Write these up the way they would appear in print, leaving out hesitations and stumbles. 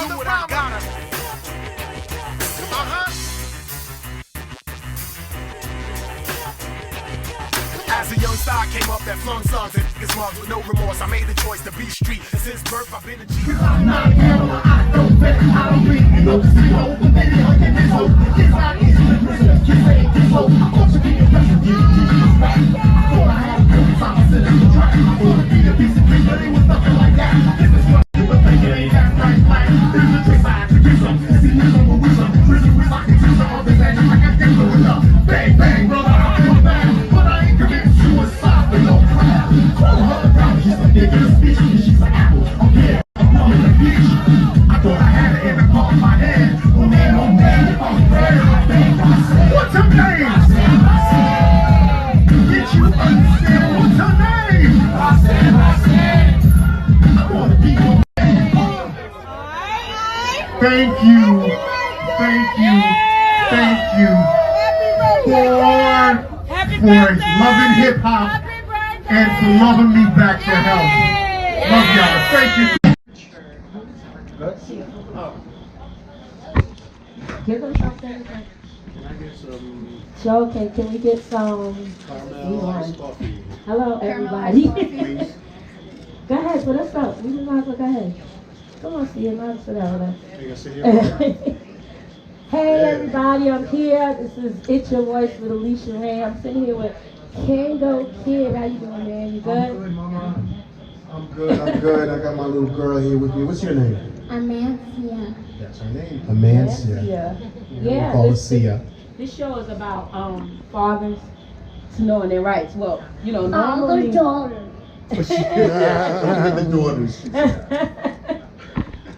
do what I gotta. As a young star came up that flung songs and niggas mugs with no remorse. I made the choice to be street. Since birth I've been a G. I'm not animal, I don't bet, I don't read. You know, see, oh, the baby, I get this old. It's not easy to listen, you say it this old. I want to be a person, you just back. I thought I had good time, I said it was track. I thought it'd be a piece of thing, but it was nothing like that. This is what you would think, it ain't that right, like. This is the trick side to do some. See, you know what we some. Prison with my computer, all this action, like I can do it up. Bang, bang, brother, I'm back. But I ain't committed suicide for no crap. Call her around, she's a nigga, bitch, she's an apple. Oh yeah, I'm on the beach. I thought I had it in the palm of my hand. Oh man, I'm bad, I bang myself. What's her name? Did you understand? What's her name? I said. I wanna be your man. Thank you for loving hip hop and for loving me back to health. Love y'all. Thank you. Give them something. Can I get some Joe, can we get some? caramel iced coffee? Hello, everybody. Please. Go ahead, put us up. You might as well go ahead. Come on, see you. Might sit down there. You can sit here. Hey, everybody, I'm here. This is It's Your Voice with Alicia Reygn. I'm sitting here with Kangol Kid. How you doing, man? You good? I'm good, Mama. I'm good. I got my little girl here with me. What's your name? Amancia. That's her name. Amancia. Yeah. We call her Sia. This show is about fathers knowing their rights. Well, you know, All normally. the daughters. The daughters.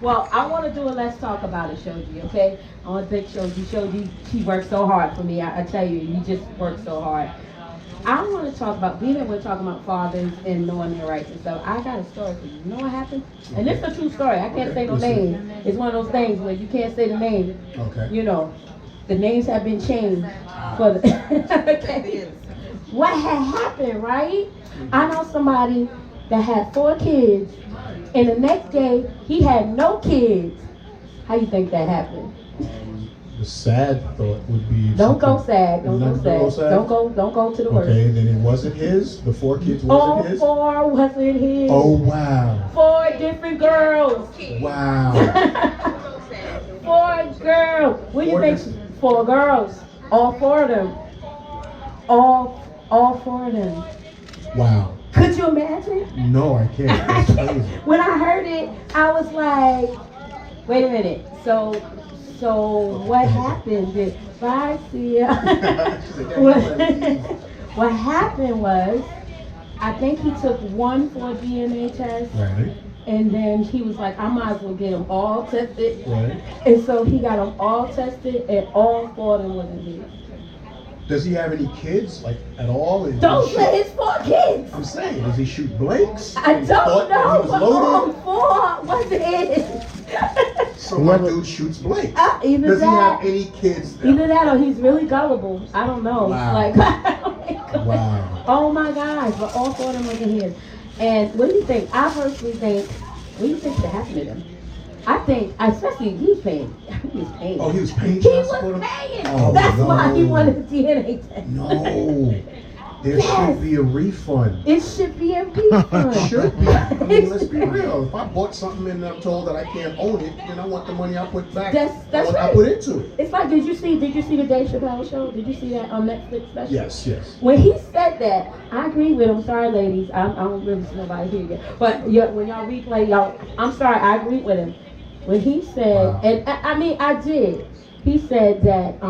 Well, I want to do a Let's Talk About It, Shoji, okay? I want to thank Shoji. Shoji, she worked so hard for me. I tell you, you just worked so hard. I want to talk about, being that we're talking about fathers and knowing their rights and stuff, I got a story for you. You know what happened? And this is a true story. I can't say no name. It's one of those things where you can't say the name. Okay. You know, the names have been changed for the... Okay. What had happened, right? I know somebody that had 4 kids, and the next day he had no kids. How you think that happened? The sad thought would be. Don't go sad. Don't go sad. Don't go to the worst. Okay, then it wasn't his. The 4 kids All wasn't his. 4 wasn't his. Oh wow. 4 different girls. Wow. 4 girls. What do you think? 4 girls. All 4 of them. All 4 of them. Wow. Could you imagine? No, I can't. That's crazy. When I heard it, I was like, wait a minute. So what happened? Bye, see ya. What happened was, I think he took 1 for a DNA test. Right. And then he was like, I might as well get them all tested. Right. And so he got them all tested, and all 4 of them wasn't his. Does he have any kids, like, at all? Those were his 4 kids. I'm saying, does he shoot blanks? I don't know, but all Loaded? 4 was his. So my dude shoots blanks. Either Does he that, have any kids? Either that or he's really gullible. I don't know. Wow. Like, Wow. Oh my gosh, but all 4 of them wasn't his. And what do you think? I personally think, what do you think should happen to them? I think, especially he was paying. He was paying. Oh, he was paying. He was paying. Oh, That's no. why he wanted a DNA test. No. There should be a refund. It should be a refund. It should be. I mean, let's be real. If I bought something and I'm told that I can't own it, then I want the money I put back. That's right. I put into it. It's like, did you see the Dave Chappelle show? Did you see that on Netflix special? Yes. When he said that, I agree with him. Sorry, ladies, I don't really see nobody here yet. But when y'all replay, y'all, I'm sorry, I agree with him. When he said, wow. and I mean, I did. He said that,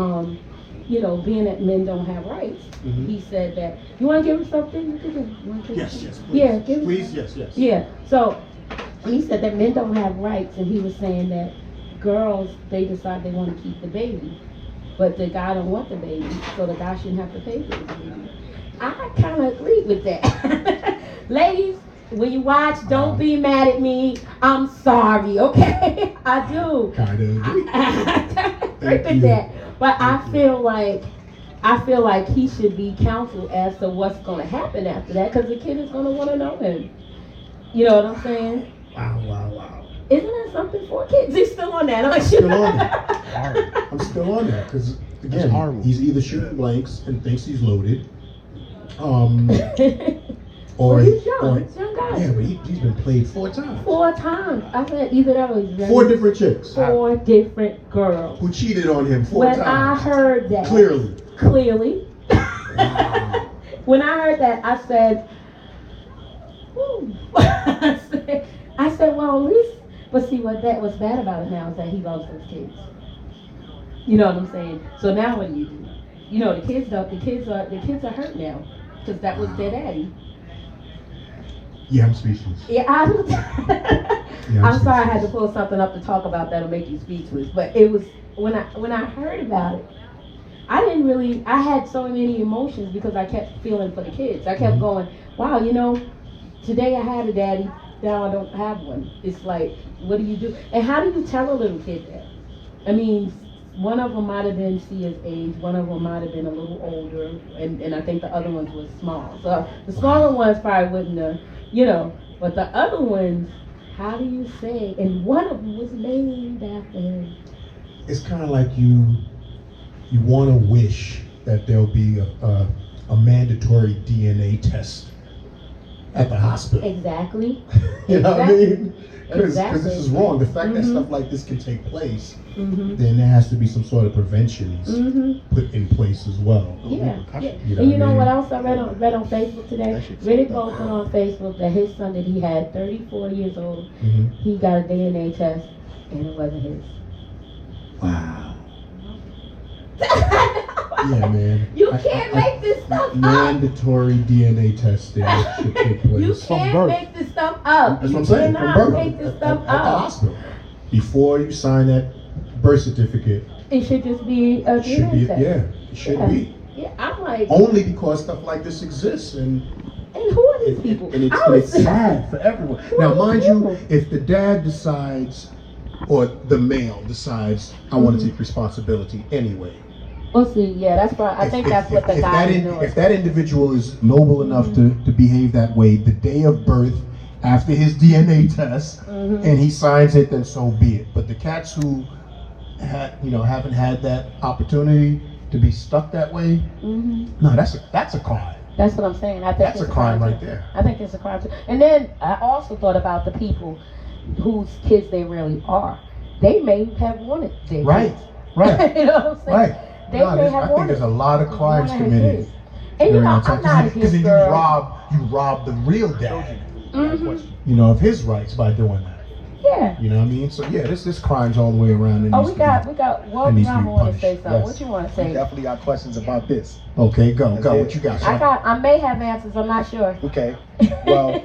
you know, being that men don't have rights, he said that, you want to give him something? Yes, please. Yeah, give him please, yes. Yeah, so he said that men don't have rights, and he was saying that girls, they decide they want to keep the baby, but the guy don't want the baby, so the guy shouldn't have to pay for the baby. I kind of agree with that. Ladies, when you watch, don't be mad at me. I'm sorry, okay? I do. Kind of agree. I agree with that. But I feel like he should be counseled as to what's going to happen after that, because the kid is going to want to know him. You know what I'm saying? Wow. Isn't that something 4 kids. You're still on that, aren't you? Still on that. I'm still on that because again, horrible. he's either shooting blanks and thinks he's loaded, Well, he's young. He's a young guy. Yeah, but he's been played 4 times. 4 times. I said either that was 4 different chicks 4 different girls. who cheated on him 4 When times. I heard that, Clearly. when I heard that, I said, "Ooh." I said, well, at least. But see, what's bad about it now is that he loves those kids. You know what I'm saying? So now what do? You know, the kids are hurt now because that was their daddy. Yeah, I'm speechless. Yeah, I'm sorry I had to pull something up to talk about that'll make you speechless. But it was when I heard about it, I had so many emotions because I kept feeling for the kids. I kept going, wow, you know, today I had a daddy, now I don't have one. It's like, what do you do? And how do you tell a little kid that? I mean, one of them might have been Sia's age, one of them might have been a little older, and I think the other ones was small. So the smaller ones probably wouldn't have, you know, but the other ones, how do you say? And one of them was named after him. It's kind of like you want to wish that there'll be a mandatory DNA test at the hospital. Exactly. You know what I mean? Because Exactly. this is wrong. The fact that stuff like this can take place, then there has to be some sort of preventions put in place as well. Yeah. You know And you know what what I else I read on Facebook today? Riddick posted on Facebook that his son that he had, 34 years old, he got a DNA test and it wasn't his. Wow. Yeah, man. You can't make this stuff up. Mandatory DNA testing should take place. You can't make this stuff up. That's what I'm saying. You From cannot birth. make this stuff At the up. hospital. Before you sign that birth certificate, It should just be a it should be, DNA test. yeah, it should be. Yeah, I'm like, Only because stuff like this exists, and who are these people? and I was it's sad for everyone. Now, mind you, if the dad decides, or the male decides, I want to take responsibility anyway. Well, see, yeah, that's probably, I think that's what the guy is doing. If that individual is noble enough to behave that way, the day of birth, after his DNA test, and he signs it, then so be it. But the cats who haven't had that opportunity to be stuck that way, no, that's a crime. That's what I'm saying. I think That's it's a crime too. right there. I think it's a crime too. And then I also thought about the people whose kids they really are. They may have wanted their Right, kids. right, You know what I'm saying? right. They No, may have I think wanted there's a lot of crimes wanted her committed. kids. And you know, I'm not Because against then girls. you rob the real dad, of his rights by doing that. Yeah. You know what I mean? So yeah, this crimes all the way around. And Oh, needs we to got. Well, and needs to be Mama want to punished. say something. Yes. What you want to We say? definitely got questions about this. be. Okay, go. What you got? Son? I may have answers. I'm not sure. Okay. Well,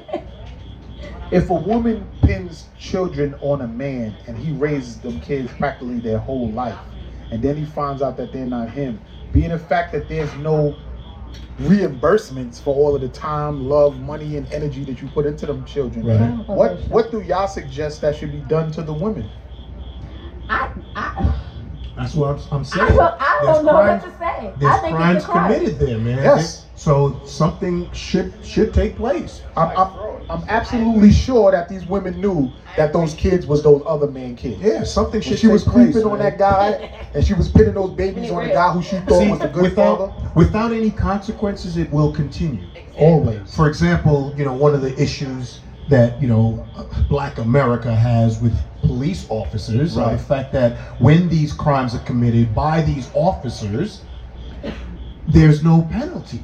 if a woman pins children on a man and he raises them kids practically their whole life, and then he finds out that they're not him, being the fact that there's no reimbursements for all of the time, love, money, and energy that you put into them children, Right. what do y'all suggest that should be done to the women? That's what I'm saying. I don't know what to say. There's I think crimes it's a crime. committed there, man. Yes. So something should take place. I'm absolutely sure that these women knew that those kids was those other man kids. Yeah, something should When she take was place. creeping on that guy, and she was pinning those babies on the guy who she thought was a good father. Without any consequences, it will continue. Always. For example, one of the issues that Black America has with police officers are the fact that when these crimes are committed by these officers, there's no penalty.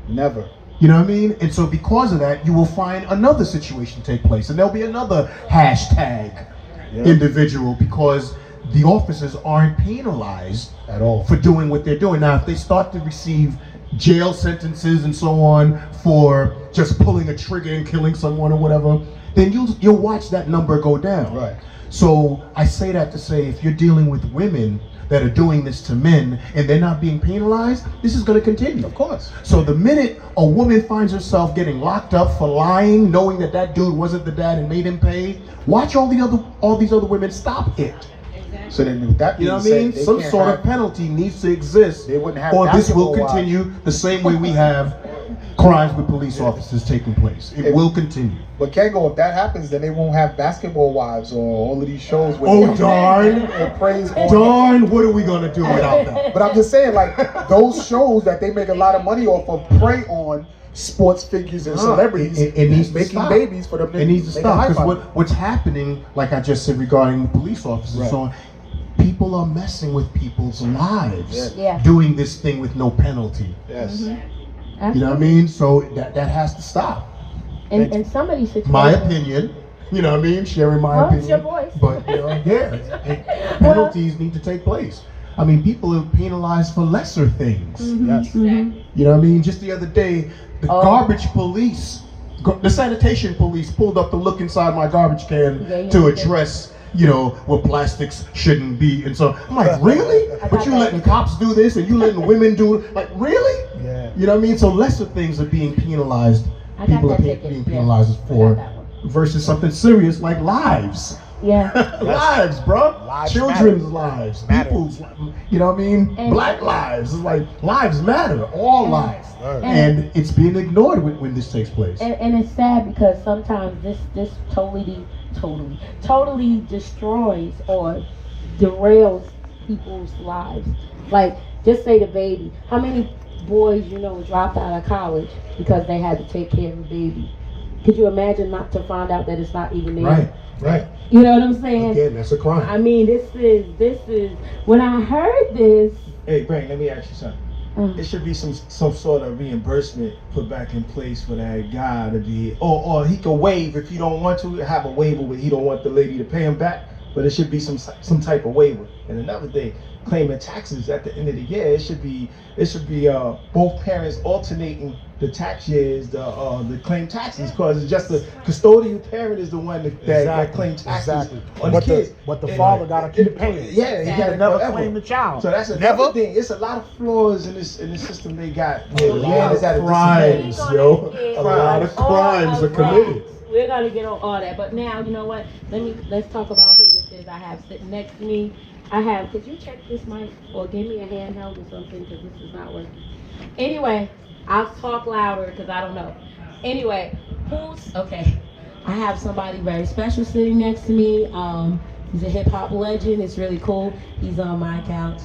Never. You know what I mean? And so because of that, you will find another situation take place, and there'll be another hashtag individual because the officers aren't penalized At all. for doing what they're doing. Now, if they start to receive jail sentences and so on for just pulling a trigger and killing someone or whatever, then you'll watch that number go down. Right. So I say that to say, if you're dealing with women that are doing this to men and they're not being penalized, this is going to continue. Of course. So the minute a woman finds herself getting locked up for lying, knowing that dude wasn't the dad and made him pay, watch all these other women stop it. So then, with that You being know what I mean? said, they Some can't sort have- of penalty needs to exist, They wouldn't have or this will basketball continue the same way we have crimes with police officers taking place. It will continue. But Kangol, if that happens, then they won't have Basketball Wives or all of these shows. Where Oh darn! praise Darn! What are we gonna do without that? But I'm just saying, like those shows that they make a lot of money off of prey on sports figures and celebrities. It needs to making stop. babies for them. It needs to stop because what's happening, like I just said regarding the police officers, and so on, people are messing with people's lives, doing this thing with no penalty. Yes. Mm-hmm. You know what I mean? So that has to stop. And some of these situations. My opinion. You know what I mean? Sharing my opinion. It's your voice. But penalties need to take place. I mean, people are penalized for lesser things. Yes. Mm-hmm. You know what I mean? Just the other day, the garbage police, the sanitation police pulled up to look inside my garbage can to address, you know, what plastics shouldn't be. And so I'm like, really? But you letting cops do this and you letting women do it? Like, really? Yeah. You know what I mean? So lesser things are being penalized. People are being penalized for versus something serious like lives. Yeah. Lives, bro. Lives Children's matter. lives. Matter. People's, you know what I mean? And Black lives. It's like lives matter. All lives. Right. And it's being ignored when this takes place. And it's sad because sometimes this totally destroys or derails people's lives. Like, just say the baby. How many boys you know dropped out of college because they had to take care of a baby? Could you imagine not to find out that it's not even there? Right. You know what I'm saying? Again, that's a crime. I mean, this is when I heard this. Hey, Brain, let me ask you something. It should be some sort of reimbursement put back in place for that guy to be, or he can waive if he don't want to have a waiver where he don't want the lady to pay him back, but it should be some type of waiver. And another thing, claiming taxes at the end of the year, it should be both parents alternating the tax years, the claim taxes, because it's just the custodial parent is the one that claims taxes on the kids. But the father gotta keep paying. Yeah, he gotta never forever. claim the child. So that's another thing. It's a lot of flaws in the system they got. A lot of crimes, yo. A lot of crimes are committed. We're gonna get on all that, but now you know what? Let's talk about who this is. I have sitting next to me. Could you check this mic or give me a handheld or something because this is not working. Anyway, I'll talk louder because I don't know. Anyway, I have somebody very special sitting next to me. He's a hip hop legend. It's really cool. He's on my couch.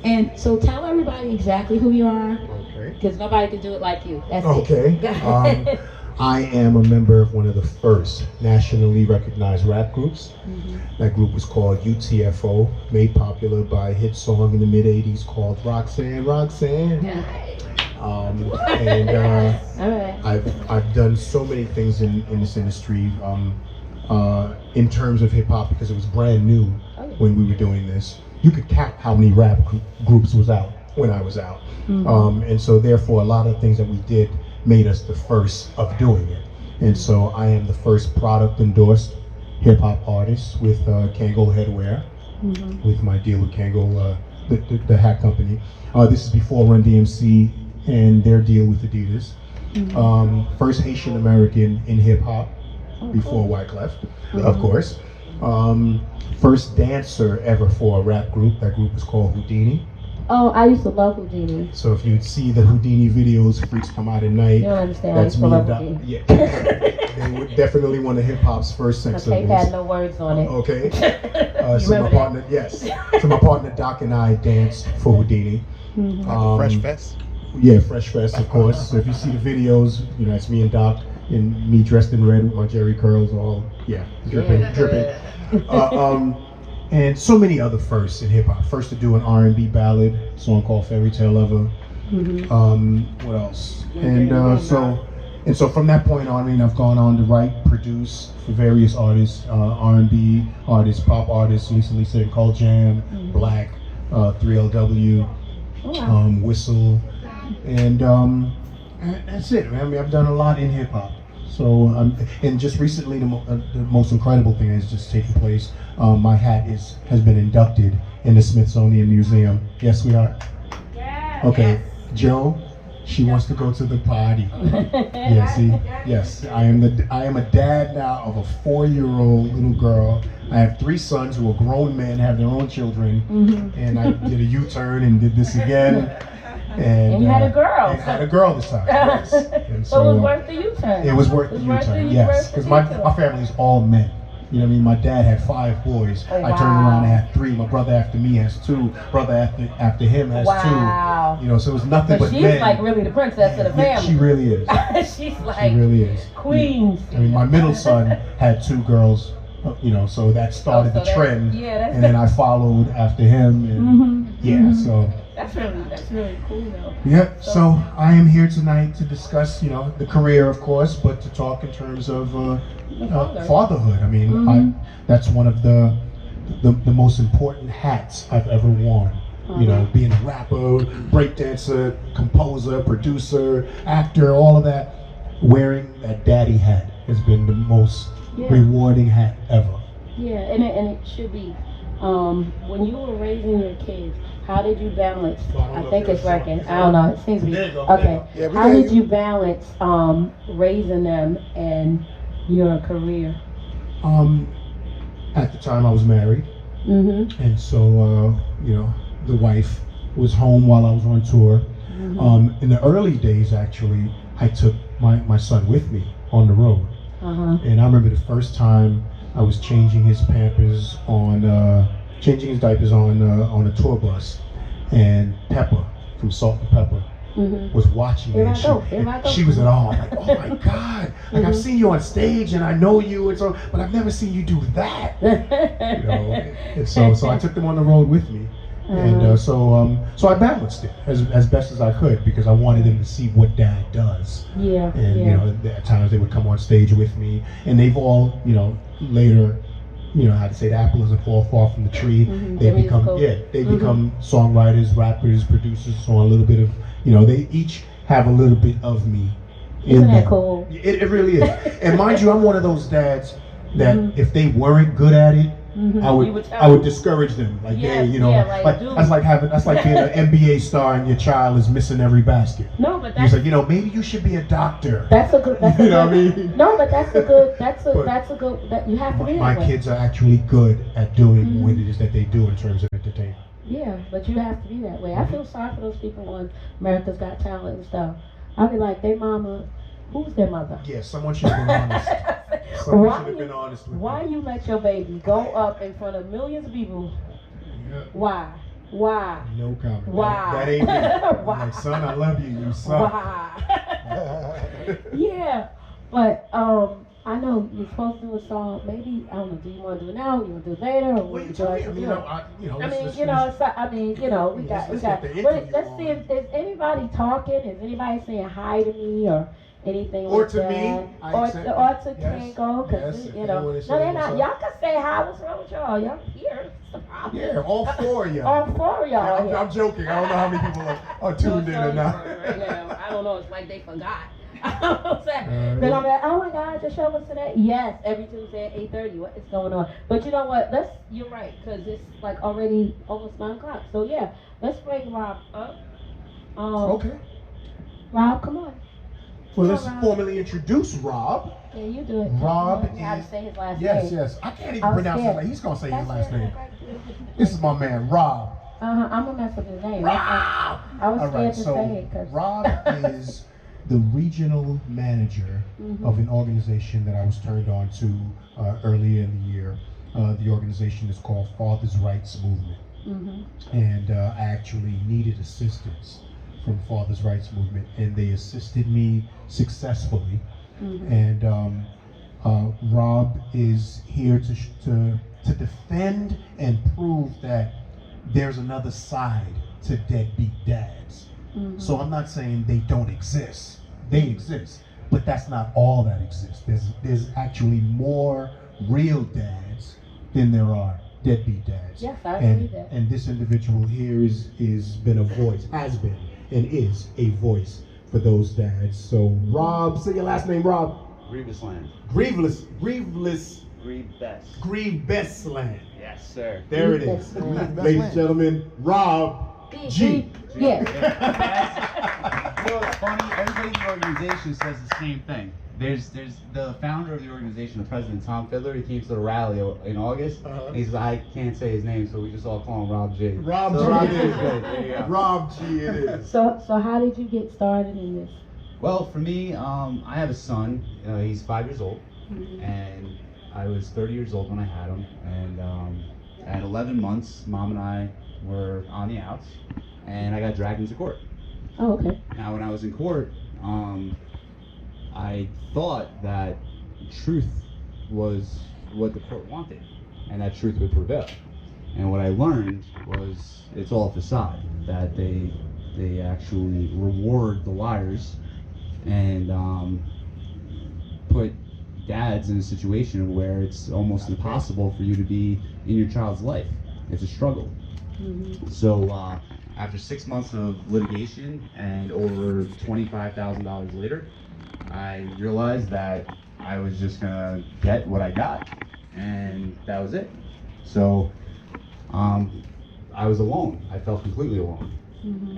And so tell everybody exactly who you are. Okay. Because nobody can do it like you. That's Okay. it. I am a member of one of the first nationally recognized rap groups. That group was called UTFO, made popular by a hit song in the mid-'80s called Roxanne, Roxanne. I've done so many things in this industry in terms of hip-hop because it was brand new when we were doing this. You could count how many rap groups was out when I was out. And so therefore a lot of things that we did made us the first of doing it. And so I am the first product endorsed hip hop artist with Kangol Headwear, with my deal with Kangol, the hat company. This is before Run DMC and their deal with Adidas. First Haitian American in hip hop before Wyclef, of course. First dancer ever for a rap group. That group was called Houdini. Oh, I used to love Houdini. So if you'd see the Houdini videos, Freaks Come Out at Night, You don't understand. that's I used me. to love Houdini. Yeah. They were definitely one of hip hop's first sex The tape symbols. had no words on it. Okay. You So my remember partner, yes. So my partner Doc and I danced for Houdini. Fresh Fest. Yeah, Fresh Fest, of course. So if you see the videos, you know, it's me and Doc, and me dressed in red with my Jerry curls, all dripping. And so many other firsts in hip hop. First to do an R&B ballad song called Fairy Tale Lover. What else? And so from that point on, I mean, I've gone on to write, produce for various artists, R&B artists, pop artists, Lisa and Cole Jam, Black, 3LW, Whistle, and that's it, man. I mean, I've done a lot in hip hop. So, and just recently, the most incredible thing has just taken place. My hat has been inducted in the Smithsonian Museum. Yes, we are. Okay, Joe, she wants to go to the party. Yeah, see, yes, I am a dad now of a 4-year-old little girl. I have 3 sons who are grown men, have their own children, and I did a U-turn and did this again. And you had a girl. And had a girl this time. Yes. And So it was worth the U-turn. It was worth the U-turn, yes. Because my family's all men. You know what I mean? My dad had 5 boys. Oh, I turned around and had 3. My brother after me has 2. Brother after him has 2. You know, so it was nothing but she's men. like really the princess of the family. She really is. She's like she really is. queen. I mean, my middle son had 2 girls. You know, so that started the trend. And then I followed after him. And so. That's really cool though. Yeah, so I am here tonight to discuss, you know, the career, of course, but to talk in terms of fatherhood. I mean, that's one of the most important hats I've ever worn. You know, being a rapper, breakdancer, composer, producer, actor, all of that. Wearing that daddy hat has been the most rewarding hat ever. Yeah, and it should be. When you were raising your kids, how did you balance? I think it's working. I don't know. It seems to be okay. Yeah, how did you balance raising them and your career? At the time I was married, and so you know, the wife was home while I was on tour. In the early days, actually, I took my son with me on the road, and I remember the first time I was changing his Pampers changing his diapers on a tour bus, and Pepper from Salt and Pepper was watching me. She was at all like, oh my God, like I've seen you on stage and I know you, and so, but I've never seen you do that. You know, and so I took them on the road with me, and so I balanced it as best as I could because I wanted them to see what Dad does. Yeah. And you know, at times they would come on stage with me, and they've all, you know, later, you know how to say the apple doesn't fall far from the tree. They become become songwriters, rappers, producers, so a little bit of, you know, they each have a little bit of me in Isn't that them. cool? It really is. And mind you, I'm one of those dads that if they weren't good at it, I would discourage them. Like, hey, you know, that's like being an NBA star and your child is missing every basket. No, but he's like, you know, maybe you should be a doctor. That's a good. You know what I mean? No, but that's a good. That you have to be. My kids are actually good at doing what it is that they do in terms of entertainment. Yeah, but you have to be that way. I feel sorry for those people on America's Got Talent and stuff. I'll be like, they mama, who's their mother? Yeah, someone should have been honest. Someone should have been honest with Why them. you let your baby go up in front of millions of people? Yeah. Why? Why? No comment. Why? That ain't me. Why? I'm like, son, I love you. You suck. Why? Yeah, but I know you're supposed to do a song. Maybe I don't know. Do you want to do it now? You want to do it later? Or Well, you would tell me. like I to mean, do it? We got. Let's see if is anybody talking. Is anybody saying hi to me or anything Or like to that? me, or to Kangol, because Yes, you know, no, they're not. Y'all can say hi. What's wrong with y'all? Y'all here? What's the problem? Yeah, all 4 of y'all. All 4 of y'all. here. I'm joking. I don't know how many people are tuned in or not. Right now. I don't know. It's like they forgot. Then I'm like, oh my God, your show was today. Yes, every Tuesday at 8:30. What is going on? But you know what? You're right, because it's like already almost 9 o'clock. So yeah, let's bring Rob up. Okay. Rob, come on. Well, let's formally introduce Rob. Yeah, you do it. Rob You have to say his last Yes, name. yes. I can't even pronounce his name. He's gonna say his last name. This is my man, Rob. I'm gonna mess with his name. Rob. I was All scared right, to so say it because Rob is the regional manager of an organization that I was turned on to earlier in the year. The organization is called Father's Rights Movement. And I actually needed assistance from Father's Rights Movement, and they assisted me successfully. And Rob is here to defend and prove that there's another side to deadbeat dads. So I'm not saying they don't exist. They exist, but that's not all that exists. There's actually more real dads than there are deadbeat dads. Yes, I agree with that. And this individual here has been a voice, has been and is a voice for those dads. So Rob, say your last name, Rob. Grievbestland. Grievebestland. Yes, sir. There it is. Ladies and gentlemen, Rob G. Yes. You know what's funny? Everybody in the organization says the same thing. there's the founder of the organization, the president, Tom Fiddler. He came to the rally in August. And he says, I can't say his name, so we just all call him Rob G. Rob So G. Rob G is good. There you go. Rob G. It is. So how did you get started in this? Well, for me, I have a son. He's 5 years old, and I was 30 years old when I had him. And at 11 months, Mom and I were on the outs, and I got dragged into court. Oh, okay. Now, when I was in court, I thought that truth was what the court wanted, and that truth would prevail. And what I learned was it's all a facade, that they actually reward the liars and put dads in a situation where it's almost impossible for you to be in your child's life. It's a struggle. So after 6 months of litigation and over $25,000 later, I realized that I was just gonna get what I got, and that was it. So I was alone. I felt completely alone.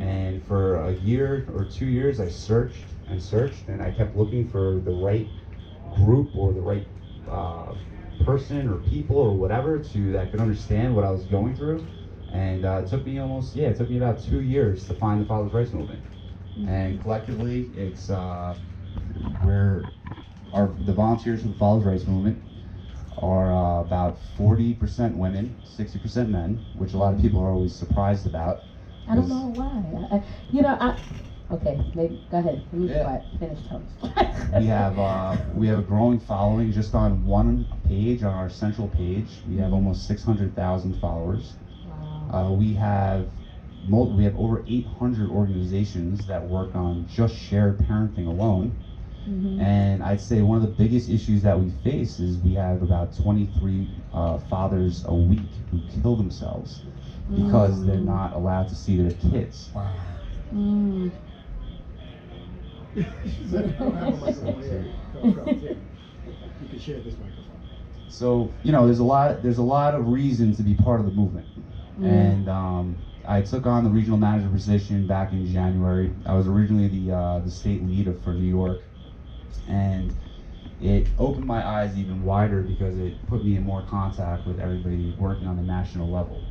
And for a year or 2 years, I searched and searched, and I kept looking for the right group or the right person or people or whatever that could understand what I was going through. And it took me about 2 years to find the Father's Rights Movement. And collectively, it's the volunteers for the Father's Rights Movement are about 40% women, 60% men, which a lot of people are always surprised about. I don't know why. Okay, maybe go ahead. Let me be quiet. Finish telling we have a growing following just on one page, on our central page. We have almost 600,000 followers. Wow. We have over 800 organizations that work on just shared parenting alone. And I'd say one of the biggest issues that we face is we have about 23 fathers a week who kill themselves because they're not allowed to see their kids. Wow. You can share this microphone. So there's a lot of reason to be part of the movement. And I took on the regional manager position back in January. I was originally the state lead for New York, and it opened my eyes even wider because it put me in more contact with everybody working on the national level.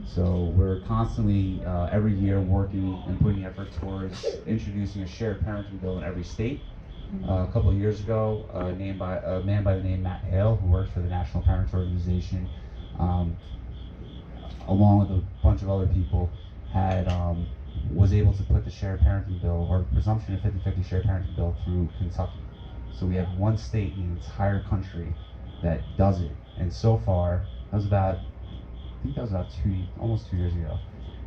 So we're constantly every year working and putting effort towards introducing a shared parenting bill in every state. A couple of years ago, a man by the name Matt Hale, who works for the National Parents Organization, along with a bunch of other people, was able to put the shared parenting bill, or presumption of 50-50 shared parenting bill, through Kentucky. So we have one state in the entire country that does it, and so far, almost 2 years ago,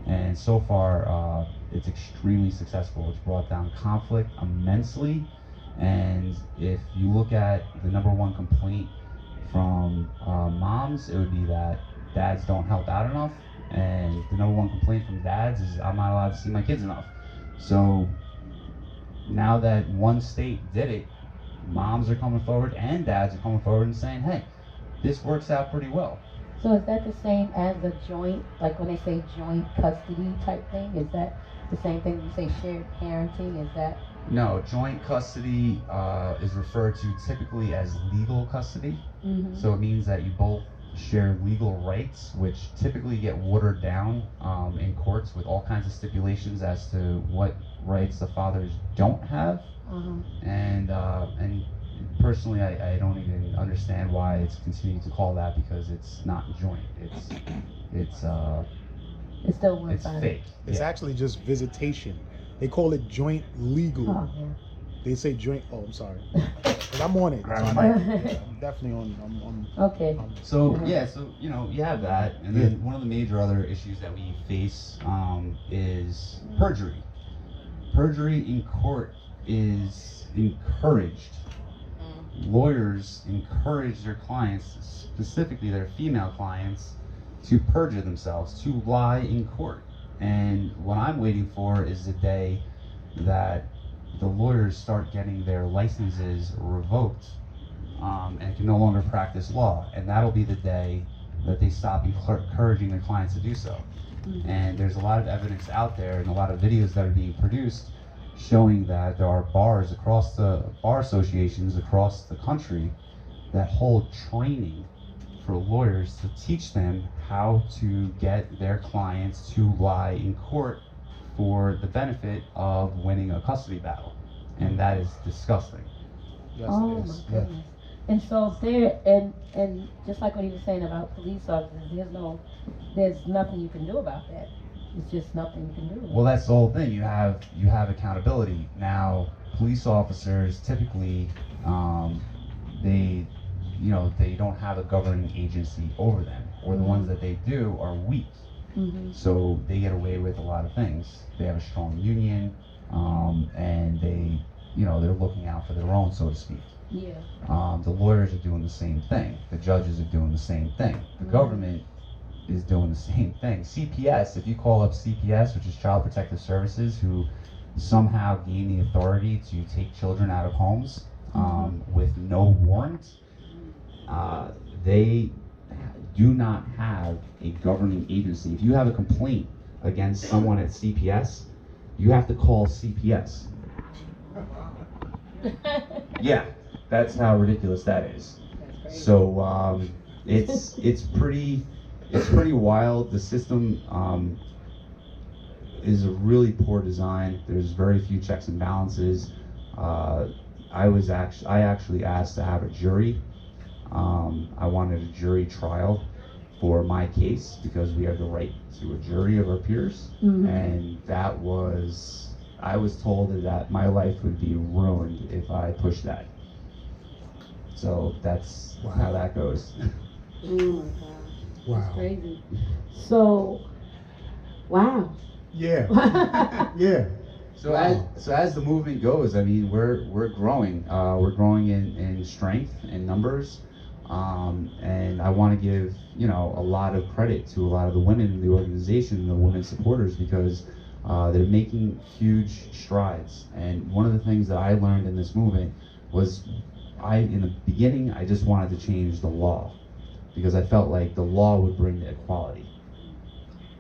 and so far it's extremely successful. It's brought down conflict immensely, and if you look at the #1 complaint from moms, it would be that dads don't help out enough, and the #1 complaint from dads is I'm not allowed to see my kids enough. So now that one state did it, moms are coming forward and dads are coming forward and saying, hey, this works out pretty well. So is that the same as a joint, like when they say joint custody type thing? Is that the same thing when you say shared parenting? Is that? No, joint custody is referred to typically as legal custody. So it means that you both share legal rights, which typically get watered down in courts with all kinds of stipulations as to what rights the fathers don't have. And personally, I don't even understand why it's continuing to call that, because it's not joint. It's still it's fake. It's actually just visitation. They call it joint legal. Oh, yeah. They say joint. Oh, I'm sorry. But I'm on it. I'm definitely on. Okay. So you have that, and then one of the major other issues that we face is perjury. Perjury in court is encouraged. Lawyers encourage their clients, specifically their female clients, to perjure themselves, to lie in court. And what I'm waiting for is the day that the lawyers start getting their licenses revoked and can no longer practice law. And that'll be the day that they stop encouraging their clients to do so. And there's a lot of evidence out there and a lot of videos that are being produced showing that there are bar associations across the country that hold training for lawyers to teach them how to get their clients to lie in court for the benefit of winning a custody battle. And that is disgusting. Yes, Oh it my is. goodness. And so there, and just like what he was saying about police officers, there's nothing you can do about that. It's just nothing you can do. Well, that's the whole thing. You have accountability. Now, police officers typically, they don't have a governing agency over them, or the ones that they do are weak. So they get away with a lot of things. They have a strong union, and they're looking out for their own, so to speak. Yeah. The lawyers are doing the same thing. The judges are doing the same thing. The government is doing the same thing. CPS, if you call up CPS, which is Child Protective Services, who somehow gain the authority to take children out of homes with no warrant, they do not have a governing agency. If you have a complaint against someone at CPS, you have to call CPS. Yeah, that's how ridiculous that is. So it's pretty wild. The system is a really poor design. There's very few checks and balances. I actually asked to have a jury. I wanted a jury trial for my case because we have the right to a jury of our peers, and I was told that my life would be ruined if I pushed that. So that's how that goes. Oh my God. Wow. That's crazy. So, wow. Yeah. Yeah. So as the movement goes, I mean, we're growing. We're growing in strength and numbers, and I want to give a lot of credit to a lot of the women in the organization and the women supporters, because they're making huge strides. And one of the things that I learned in this movement was, in the beginning, I just wanted to change the law because I felt like the law would bring the equality.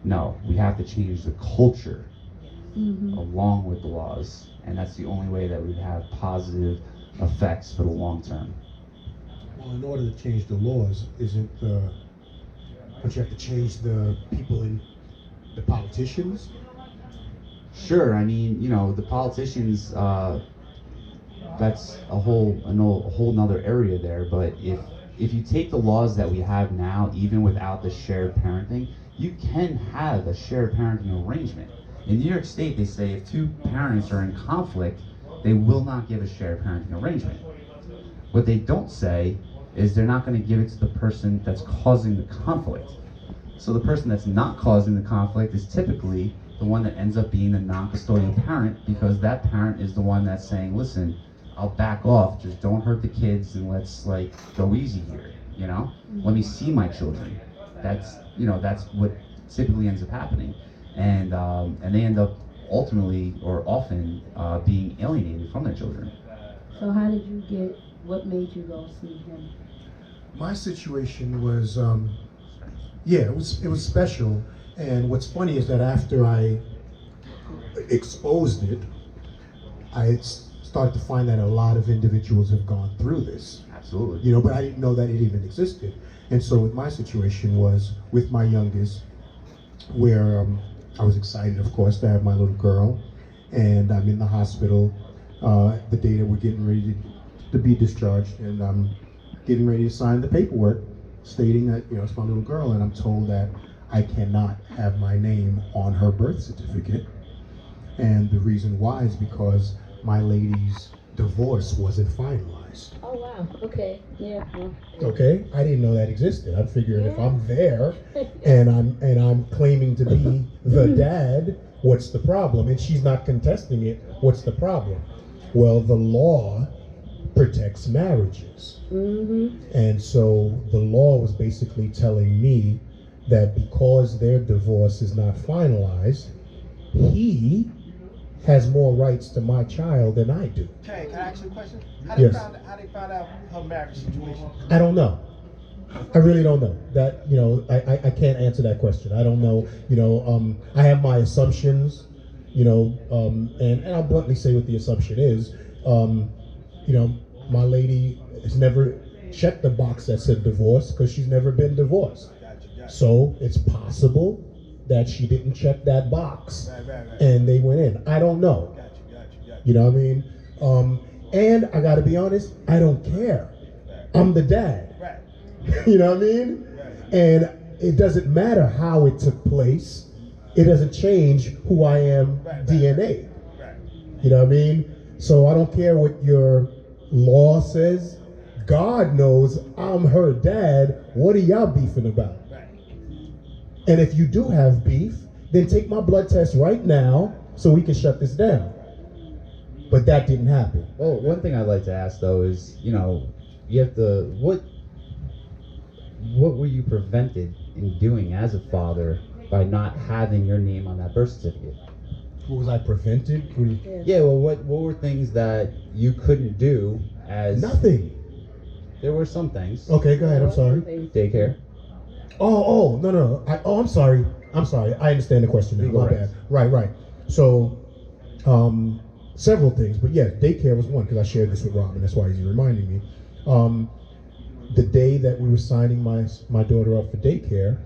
No, we have to change the culture along with the laws, and that's the only way that we'd have positive effects for the long term. Well, in order to change the laws, don't you have to change the people in the politicians? Sure, I mean, the politicians, that's a whole nother area there, but if you take the laws that we have now, even without the shared parenting, you can have a shared parenting arrangement. In New York State, they say if two parents are in conflict, they will not give a shared parenting arrangement. What they don't say is they're not going to give it to the person that's causing the conflict. So the person that's not causing the conflict is typically the one that ends up being the non-custodial parent, because that parent is the one that's saying, listen, I'll back off, just don't hurt the kids, and let's go easy here, Let me see my children. That's what typically ends up happening. And they end up ultimately or often being alienated from their children. So what made you go see him? My situation was, it was special. And what's funny is that after I exposed it, I started to find that a lot of individuals have gone through this. Absolutely. But I didn't know that it even existed. And so with my situation was with my youngest, where I was excited, of course, to have my little girl, and I'm in the hospital the day that we're getting ready to be discharged, and I'm getting ready to sign the paperwork stating that it's my little girl, and I'm told that I cannot have my name on her birth certificate. And the reason why is because my lady's divorce wasn't finalized. Oh wow. Okay. Yeah. Okay, I didn't know that existed. I figured if I'm there and I'm claiming to be the dad, what's the problem? And she's not contesting it. What's the problem? Well, the law protects marriages, and so the law was basically telling me that because their divorce is not finalized, he has more rights to my child than I do. Okay, can I ask you a question? How Yes. they found out her marriage situation? I don't know. I really don't know. That I can't answer that question. I don't know. I have my assumptions, And I'll bluntly say what the assumption is. My lady has never checked the box that said divorce because she's never been divorced. So it's possible that she didn't check that box and they went in. I don't know. You know what I mean? And I gotta be honest, I don't care. I'm the dad. You know what I mean? And it doesn't matter how it took place. It doesn't change who I am DNA. You know what I mean? So I don't care what your law says. God knows I'm her dad. What are y'all beefing about? And if you do have beef, then take my blood test right now so we can shut this down. But that didn't happen. Well, one thing I'd like to ask though is, you have to, what were you prevented in doing as a father by not having your name on that birth certificate? What was I prevented? Yeah, well, what were things that you couldn't do as... Nothing. There were some things. Okay, go ahead, I'm sorry. Daycare. No. I'm sorry. I understand the question now. My bad. Right. So, several things, but yeah, daycare was one because I shared this with Rob, and that's why he's reminding me. The day that we were signing my daughter up for daycare,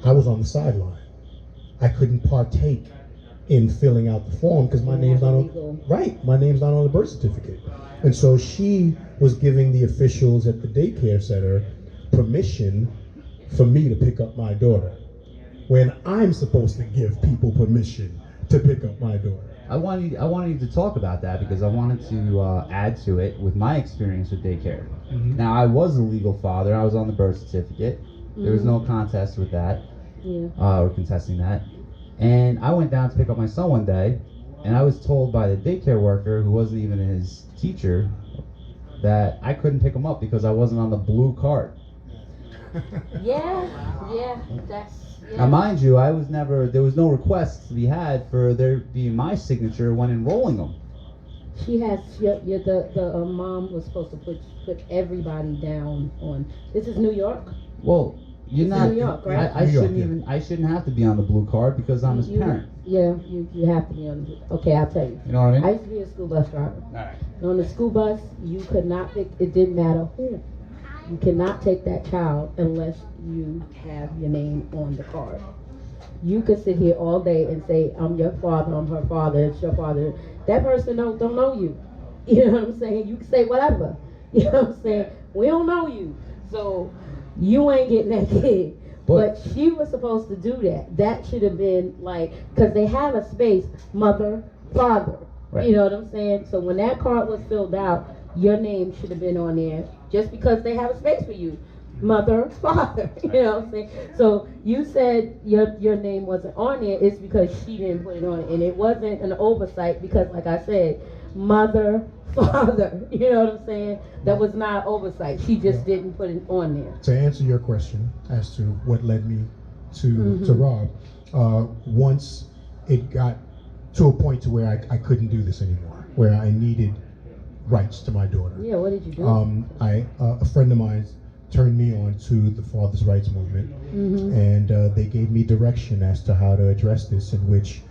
I was on the sideline. I couldn't partake in filling out the form because my name's not on the birth certificate. And so she was giving the officials at the daycare center permission for me to pick up my daughter when I'm supposed to give people permission to pick up my daughter. I wanted you to talk about that because I wanted to add to it with my experience with daycare. Now, I was a legal father. I was on the birth certificate. There was no contest with that, or contesting that. And I went down to pick up my son one day, and I was told by the daycare worker, who wasn't even his teacher, that I couldn't pick him up because I wasn't on the blue card. Now, mind you, there was no request to be had for there being my signature when enrolling them. She has, the mom was supposed to put everybody down on, this is New York? Well, you're not, New York, right? I shouldn't have to be on the blue card because I'm his parent. Yeah, you have to be on the, okay, I'll tell you. You know what I mean? I used to be a school bus driver. Alright. On the school bus, you could not pick, it didn't matter who. You cannot take that child unless you have your name on the card. You could sit here all day and say, I'm your father, I'm her father, it's your father. That person don't know you. You know what I'm saying? You can say whatever. You know what I'm saying? We don't know you. So you ain't getting that kid. But she was supposed to do that. That should have been like, because they have a space, mother, father. Right. You know what I'm saying? So when that card was filled out, your name should have been on there just because they have a space for you. Mother, father, you know what I'm saying? So you said your name wasn't on there, it's because she didn't put it on it. And it wasn't an oversight because, like I said, mother, father, you know what I'm saying? That was not oversight. She just didn't put it on there. To answer your question as to what led me to Rob, once it got to a point to where I couldn't do this anymore, where I needed rights to my daughter. Yeah, what did you do? A friend of mine turned me on to the Father's Rights movement, and they gave me direction as to how to address this, in which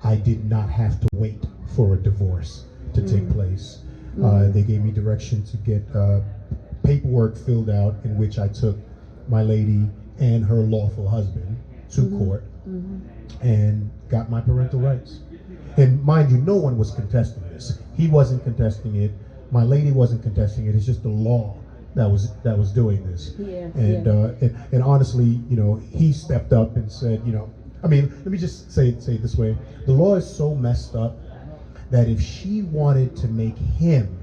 I did not have to wait for a divorce to take place. They gave me direction to get paperwork filled out in which I took my lady and her lawful husband to court and got my parental rights. And mind you, no one was contesting this. He wasn't contesting it. My lady wasn't contesting it. It's just the law that was doing this. And honestly, he stepped up and said, let me just say it this way. The law is so messed up that if she wanted to make him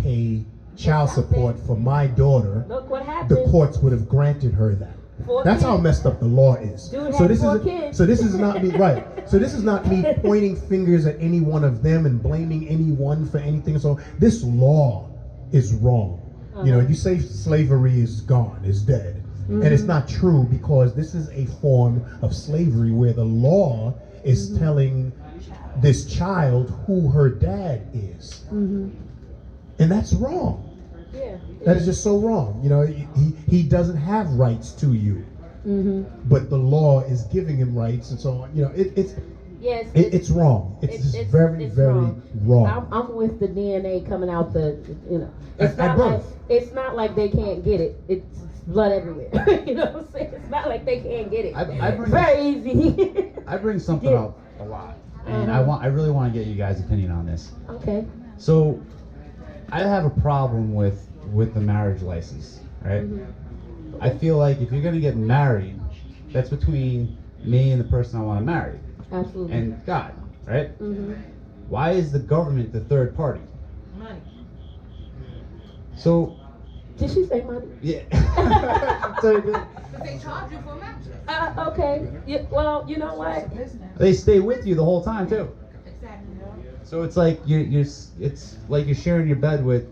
pay child support for my daughter, look what happened. The courts would have granted her that. That's how messed up the law is. So this is not me, right? So this is not me pointing fingers at any one of them and blaming anyone for anything. So this law is wrong. You say slavery is gone, is dead, and it's not true, because this is a form of slavery where the law is telling this child who her dad is, and that's wrong. That is just so wrong. He doesn't have rights to you, but the law is giving him rights, and so it's Yes. It's wrong. It's very wrong. wrong. I'm with the DNA coming out the, At birth. It's not like they can't get it. It's blood everywhere. You know what I'm saying? It's not like they can't get it. It's very easy. I bring something up a lot, and I really want to get you guys' opinion on this. Okay. So, I have a problem with the marriage license, right? Mm-hmm. I feel like if you're gonna get married, that's between me and the person I want to marry, Absolutely. and God, right? Mm-hmm. Why is the government the third party? Money. So, Did she say money? yeah. So, They charge you for a mattress. Okay. Well, you know what? they stay with you the whole time too. Exactly. So it's like it's like you're sharing your bed with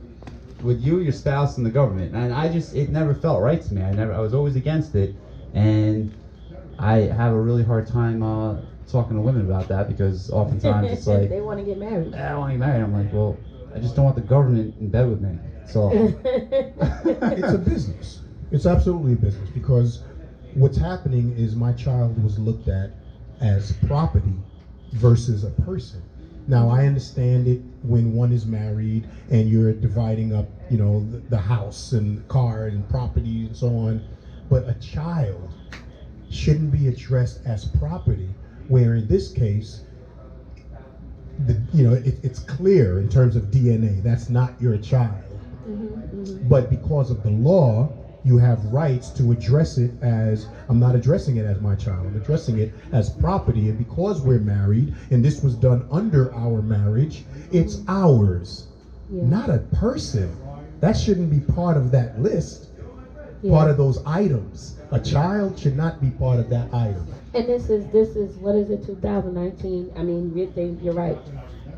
you, your spouse, and the government. And it never felt right to me. I was always against it, and I have a really hard time talking to women about that because oftentimes it's like they want to get married. I want to get married. I'm like, well, I just don't want the government in bed with me. So It's a business. It's absolutely a business because what's happening is my child was looked at as property versus a person. Now I understand it when one is married and you're dividing up, the house and car and property and so on, but a child shouldn't be addressed as property, where in this case, it's clear in terms of DNA that's not your child. But because of the law, you have rights to address it as, I'm not addressing it as my child, I'm addressing it as property, and because we're married, and this was done under our marriage, it's ours, not a person. That shouldn't be part of that list, part of those items. A child should not be part of that item. And this is what is it, 2019? I mean, you're right.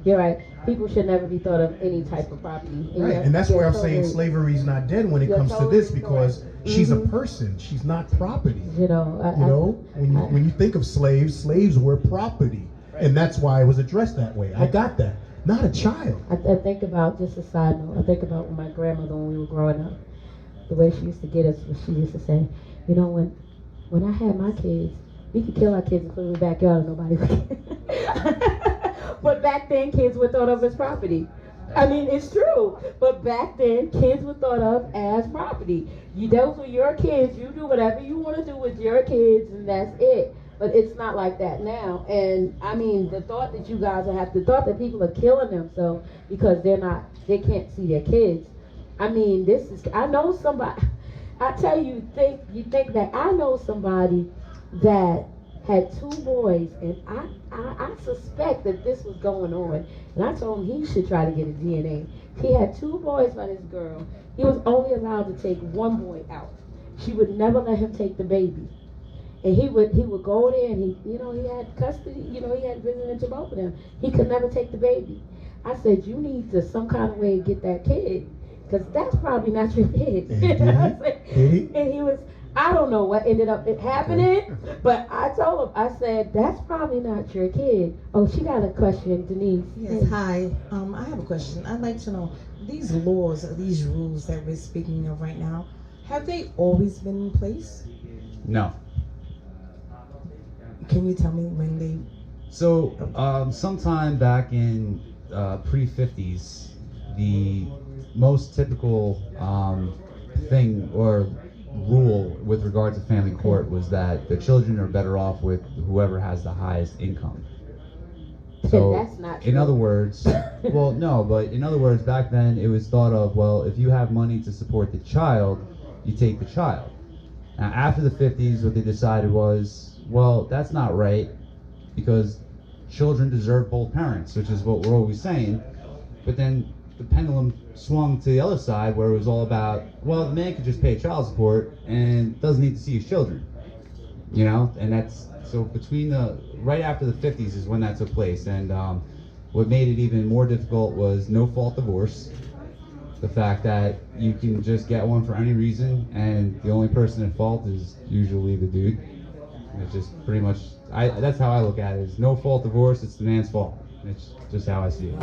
You're right. People should never be thought of any type of property. Right, and that's where I'm saying slavery's not dead when it comes to this, because she's a person. She's not property. When you think of slaves were property, and that's why it was addressed that way. I got that. Not a child. I think about, just a side note, I think about my grandmother when we were growing up. The way she used to get us was she used to say, when I had my kids, we could kill our kids and put them in the backyard and nobody would care. But back then, kids were thought of as property. I mean, it's true. But back then, kids were thought of as property. Those were your kids. You do whatever you want to do with your kids, and that's it. But it's not like that now. And I mean, the thought that you guys the thought that people are killing themselves because they can't see their kids. I mean, I know somebody. I tell you, you think back. I know somebody that had 2 boys, and I suspect that this was going on. And I told him he should try to get a DNA. He had 2 boys by this girl. He was only allowed to take 1 boy out. She would never let him take the baby. And he would go there, and he had custody. He had visiting to both of them. He could never take the baby. I said, you need to some kind of way to get that kid, because that's probably not your kid. And he was. I don't know what ended up happening, but I told him, I said, that's probably not your kid. Oh, she got a question, Denise. Yes, hi. I have a question. I'd like to know, these laws, these rules that we're speaking of right now, have they always been in place? No. Can you tell me when they... So, sometime back in pre-50s, the most typical thing or rule with regard to family court was that the children are better off with whoever has the highest income. So, that's not true. in other words, well, no, but in other words, back then it was thought of, well, if you have money to support the child, you take the child. Now, after the 50s, what they decided was, well, that's not right, because children deserve both parents, which is what we're always saying. But then the pendulum swung to the other side, where it was all about, well, the man could just pay child support and doesn't need to see his children, and that's, so right after the 50s is when that took place. And what made it even more difficult was no-fault divorce, the fact that you can just get one for any reason, and the only person at fault is usually the dude. And it's just pretty much, that's how I look at it, is no-fault divorce, it's the man's fault. It's just how I see it.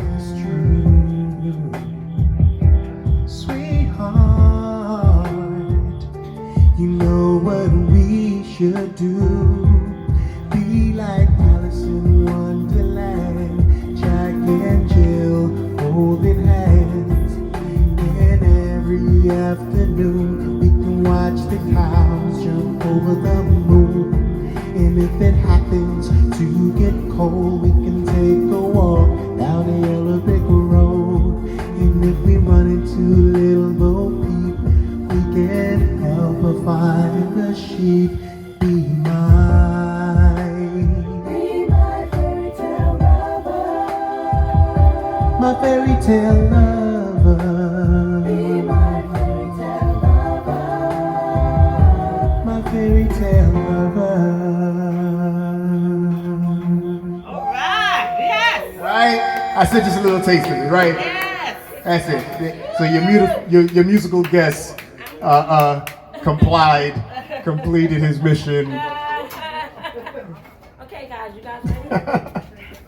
Sweetheart, you know what we should do. Be like Alice in Wonderland. And if it happens to get cold, we can take a walk down the yellow brick road. And if we run into little Bo Peep, we can help her find the sheep. Be mine. Be my fairy tale lover. My fairy tale lover. Be my fairy tale lover. My fairy tale lover. All right. Yes. Right? I said just a little taste of it, right? Yes. That's it. So your musical guest complied, completed his mission. Okay, guys, you guys ready?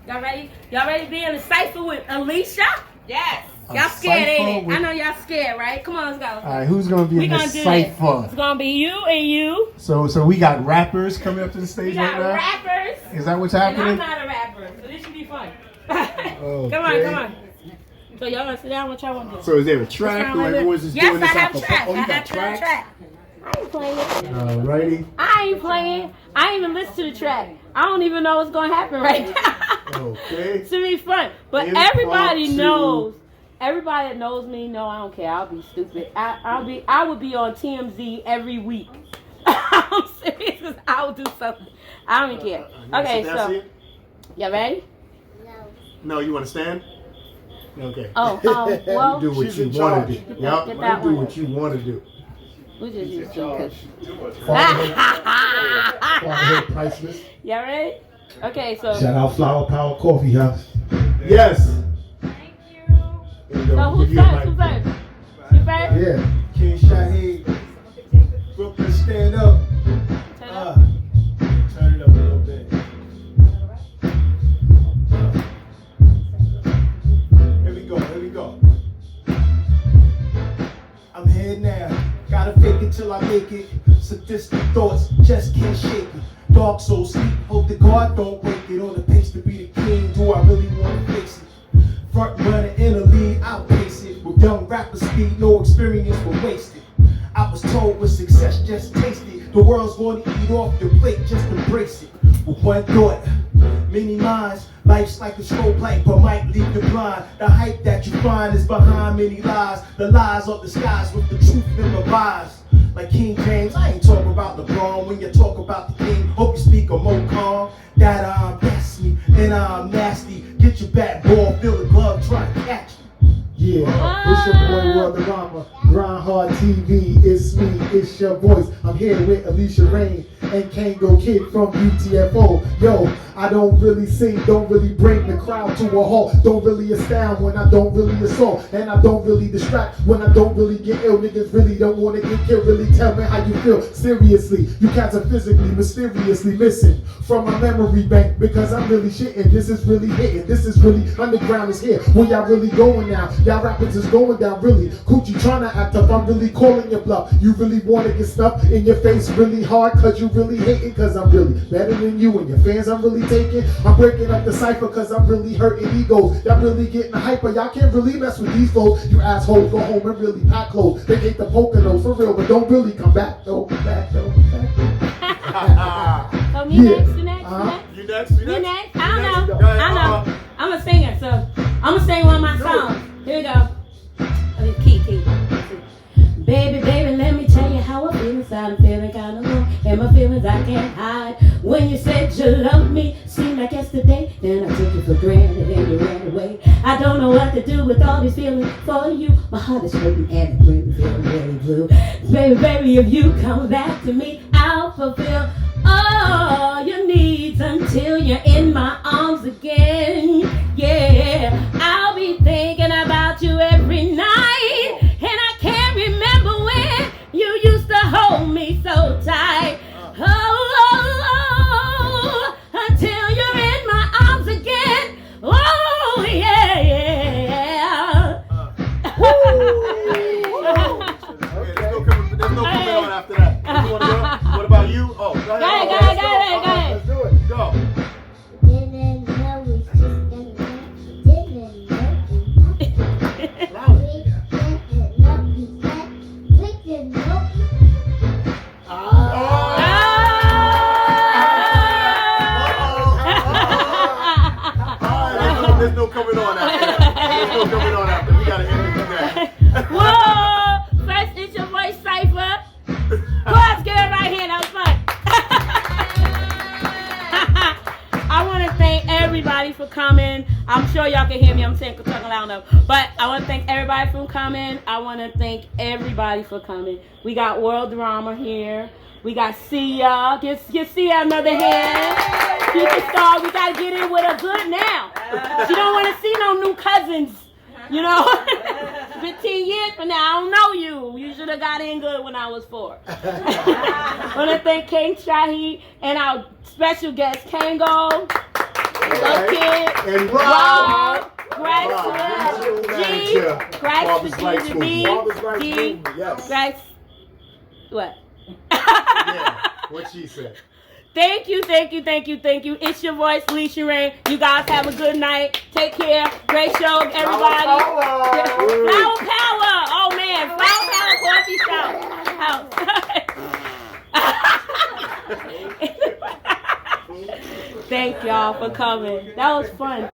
Y'all ready? Y'all ready to be in the cipher with Alicia? Yes. Y'all scared, ain't it? I know y'all scared, right? Come on, let's go. All right, who's gonna be in this cipher? It's gonna be you and you. So we got rappers coming up to the stage We got right now. rappers. Is that what's And happening? I'm not a rapper, so this should be fun. Come on. So y'all wanna sit down? What y'all wanna do? So is there a track or everyone's just doing this Yes, I have off the tracks. phone? Oh, you I got have tracks? tracks. I ain't playing. Alrighty. I ain't playing. I ain't even listen to the track. I don't even know what's gonna happen right now. Okay. It's gonna be fun. But everybody knows. Everybody that knows me know I don't care. I'll be stupid. I would be on TMZ every week. I'm serious, 'cause I will do something. I don't even care. Okay, so y'all ready? No, you want to stand? Okay. Oh, well, do what you want to do. Yep. Get that do one. what you want to do. We just use two cookies. Fatherhood priceless. Y'all ready? Okay, so. Shout out Flower Power Coffee House. Yes. Thank you. So who's first? Who's first? You first? Yeah. King Shaheed, Brooklyn, stand up. Turn it up. Turn it up a little bit. Here we go. I'm here now. Gotta fake it till I make it. Sadistic thoughts just can't shake it. Dark soul sleep, hope the God don't wake it. On the pace to be the king, do I really wanna fix it? Front runner in the lead, I'll pace it. With young rapper speed, no experience will waste it. I was told with success, just taste it. The world's gonna eat off your plate, just embrace it. With one thought, many minds. Life's like a strobe light, but might leave you blind. The hype that you find is behind many lies. The lies of the skies with the truth in the rise. Like King James, I ain't talking about LeBron. When you talk about the king, hope you speak a more calm. That I'm me, and I'm nasty. Get your bat ball, feel the glove, try to catch me. Yeah, it's your boy Rama, Grindhardtv, it's me, it's your voice. I'm here with Alicia Reygn and Kangol Kid from UTFO. Yo, I don't really sing, don't really bring the crowd to a halt. Don't really astound when I don't really assault. And I don't really distract when I don't really get ill. Niggas really don't want to get killed. Really tell me how you feel. Seriously, you cats are physically, mysteriously missing from my memory bank because I'm really shitting. This is really hitting. This is really underground is here. Where y'all really going now? Y'all rappers is going down really. Coochie trying to act up. I'm really calling your bluff. You really want to get stuff in your face really hard cause you really hating cause I'm really better than you and your fans I'm really taking. I'm breaking up the cipher cause I'm really hurting egos. Y'all really getting hyper. Y'all can't really mess with these folks. You assholes go home and really pack clothes. They hate the Poconos for real but don't really come back though. So me next, you next? You next? I don't know. I'm a singer, so I'm gonna sing one of my songs. Here we go. Key. Baby, let me tell you how I feel inside. I'm feeling kind of low, and my feelings I can't hide. When you said you loved me, seemed like yesterday. Then I took you for granted and you ran away. I don't know what to do with all these feelings for you. My heart is hurting and it really feeling really blue. Baby, if you come back to me, I'll fulfill all your needs until you're in my arms again. Yeah, I'll be thinking about you every night, and I can't remember when you used to hold me so tight. Oh, until you're in my arms again. Oh, yeah. There's no coming on after that. What about you? Oh, go There's no coming on after that. There's no coming on after. We gotta end it with that. Whoa! First, it's your voice cipher. Let's get it right here. That was fun. I want to thank everybody for coming. I'm sure y'all can hear me. I'm saying talking loud enough. But I want to thank everybody for coming. I want to thank everybody for coming. We got World Drama here. We got Sia. Give Sia another hand. Future star. We got to get in with her good now. She don't want to see no new cousins. You know, 15 years from now, I don't know you. You should have got in good when I was 4. I want to thank King Shahi and our special guest, Kangol, Kid, And Rob, what? Yeah, what she said. Thank you. It's your voice, Alicia Reygn. You guys have a good night. Take care. Great show, everybody. Flower power. Oh man, flower power coffee shop. Thank y'all for coming. That was fun.